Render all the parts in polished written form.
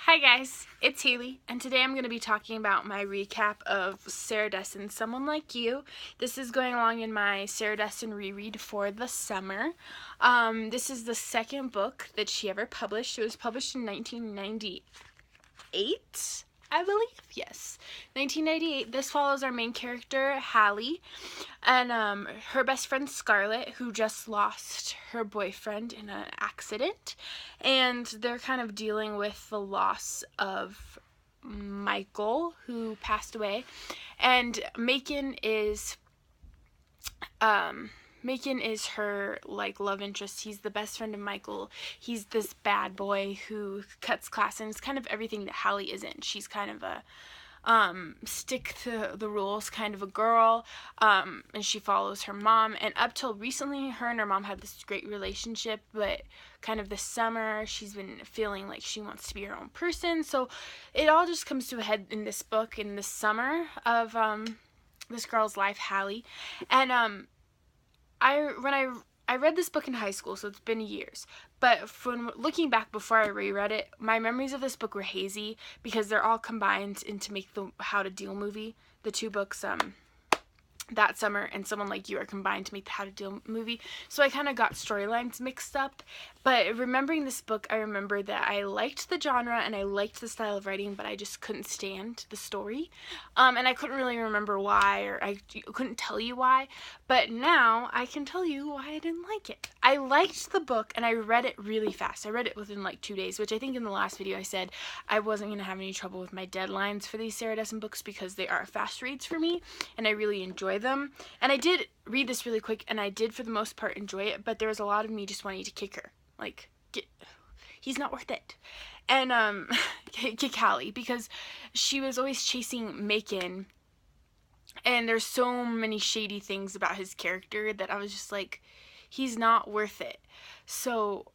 Hi guys, it's Haley, and today I'm going to be talking about my recap of Sarah Dessen, Someone Like You. This is going along in my Sarah Dessen reread for the summer. This is the second book that she ever published. It was published in 1998, I believe. Yes, 1998. This follows our main character, Hallie, and her best friend Scarlett, who just lost her boyfriend in an accident, and they're kind of dealing with the loss of Michael, who passed away, and Macon is her love interest. He's the best friend of Michael. He's this bad boy who cuts class, and it's kind of everything that Hallie isn't. She's kind of a stick to the rules kind of a girl, and she follows her mom, and up till recently her and her mom had this great relationship, but kind of this summer she's been feeling like she wants to be her own person. So it all just comes to a head in this book, in this summer of this girl's life, Hallie. And I read this book in high school, so it's been years. But from looking back before I reread it, my memories of this book were hazy because they're all combined into make the How to Deal movie. The two books, That Summer and Someone Like You, are combined to make the How to Deal movie. So I kind of got storylines mixed up. But remembering this book, I remember that I liked the genre and I liked the style of writing, but I just couldn't stand the story. And I couldn't really remember why, or I couldn't tell you why. But now I can tell you why I didn't like it. I liked the book and I read it really fast. I read it within like 2 days, which I think in the last video I said I wasn't going to have any trouble with my deadlines for these Sarah Dessen books because they are fast reads for me and I really enjoy them. And I did read this really quick, and I did for the most part enjoy it, but there was a lot of me just wanting to kick her. Like, he's not worth it. And kick Hallie, because she was always chasing Macon, and there's so many shady things about his character that I was just like, he's not worth it. So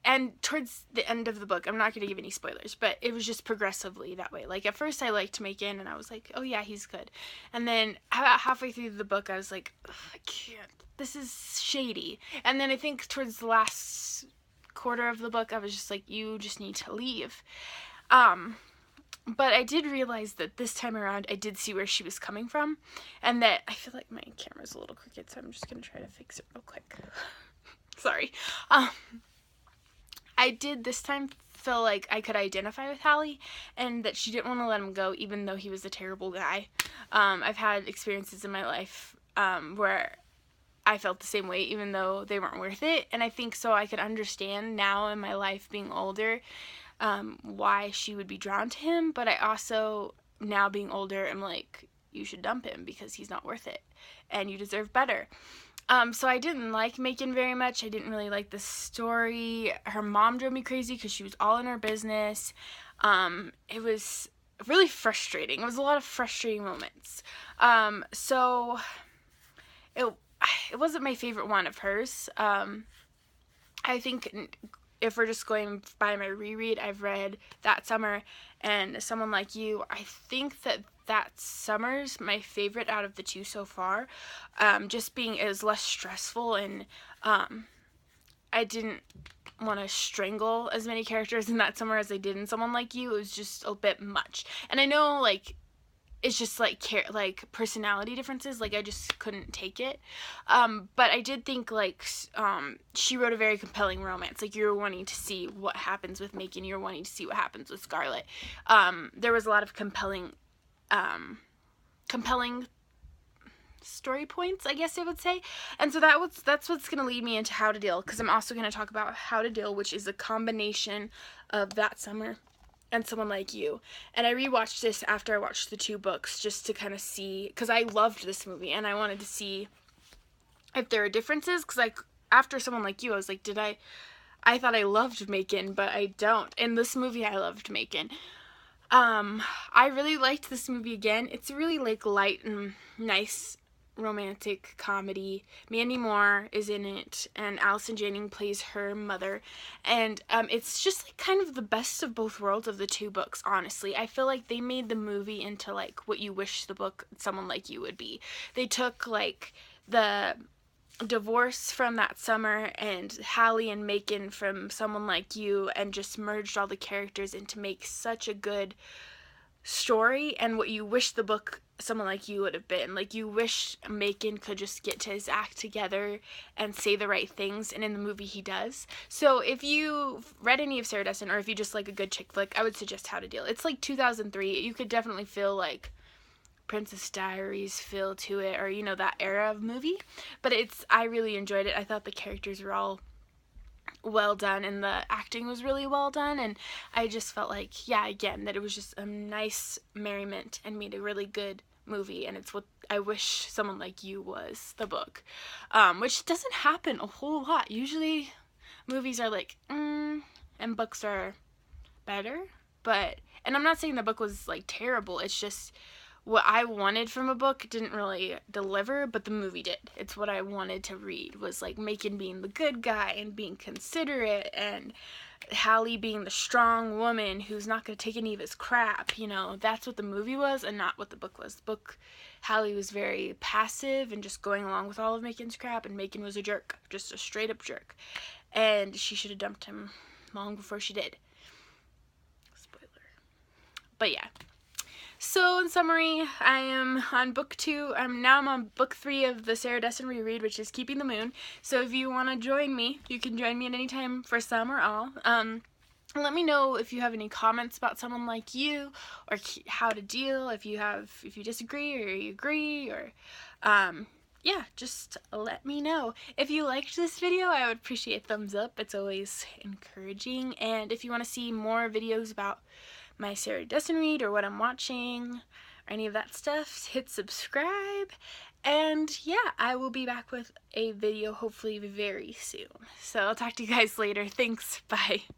and towards the end of the book, I'm not going to give any spoilers, but it was just progressively that way. Like, at first I liked Macon, and I was like, oh yeah, he's good. And then about halfway through the book, I was like, I can't, this is shady. And then I think towards the last quarter of the book, I was just like, you just need to leave. But I did realize that this time around, I did see where she was coming from, and that I feel like my camera's a little crooked, so I'm just going to try to fix it real quick. Sorry. I did this time feel like I could identify with Hallie, and that she didn't want to let him go even though he was a terrible guy. I've had experiences in my life where I felt the same way even though they weren't worth it, and I think so I could understand now in my life being older why she would be drawn to him, but I also, now being older, am like, you should dump him because he's not worth it and you deserve better. So I didn't like Macon very much. I didn't really like the story. Her mom drove me crazy because she was all in her business. It was really frustrating. It was a lot of frustrating moments. So it wasn't my favorite one of hers. I think if we're just going by my reread, I've read That Summer and Someone Like You. I think that Summer's my favorite out of the two so far. Just being, it was less stressful, and I didn't want to strangle as many characters in That Summer as I did in Someone Like You. It was just a bit much. And I know, like, it's just like personality differences, like I just couldn't take it, but I did think she wrote a very compelling romance. Like, you're wanting to see what happens with Macon, you're wanting to see what happens with Scarlett. There was a lot of compelling story points, I guess I would say, and so that's what's going to lead me into How to Deal, because I'm also going to talk about How to Deal, which is a combination of That Summer and Someone Like You. And I rewatched this after I watched the two books just to kind of see, because I loved this movie and I wanted to see if there are differences, because after Someone Like You, I was like, I thought I loved Macon, but I don't. In this movie, I loved Macon. I really liked this movie again. It's really light and nice romantic comedy. Mandy Moore is in it, and Allison Janney plays her mother, and it's just kind of the best of both worlds of the two books. Honestly, I feel like they made the movie into what you wish the book Someone Like You would be. They took the divorce from that summer and Hallie and Macon from Someone Like You, and just merged all the characters into make such a good story, and what you wish the book Someone Like You would have been. Like, you wish Macon could just get to his act together and say the right things, and in the movie he does. So if you've read any of Sarah Dessen, or if you just like a good chick flick, I would suggest How to Deal. It's like 2003. You could definitely feel like Princess Diaries feel to it, or, you know, that era of movie. But I really enjoyed it. I thought the characters were all well done, and the acting was really well done, and I just felt like, yeah, again, that it was just a nice merriment and made a really good movie, and it's what I wish Someone Like You was, the book, which doesn't happen a whole lot. Usually movies are like, and books are better, and I'm not saying the book was like terrible, it's just what I wanted from a book didn't really deliver, but the movie did. It's what I wanted to read, was like Macon being the good guy and being considerate, and Hallie being the strong woman who's not going to take any of his crap. You know, that's what the movie was, and not what the book was. The book, Hallie was very passive and just going along with all of Macon's crap, and Macon was a jerk, just a straight up jerk. And she should have dumped him long before she did. Spoiler. But yeah. So in summary, I am on book 2. I'm on book 3 of the Sarah Dessen reread, which is Keeping the Moon. So if you want to join me, you can join me at any time for some or all. Let me know if you have any comments about Someone Like You, or How to Deal, if you disagree or you agree, or yeah, just let me know. If you liked this video, I would appreciate a thumbs up. It's always encouraging. And if you want to see more videos about my Sarah Dessen read, or what I'm watching, or any of that stuff, hit subscribe. And yeah, I will be back with a video hopefully very soon. So I'll talk to you guys later. Thanks. Bye.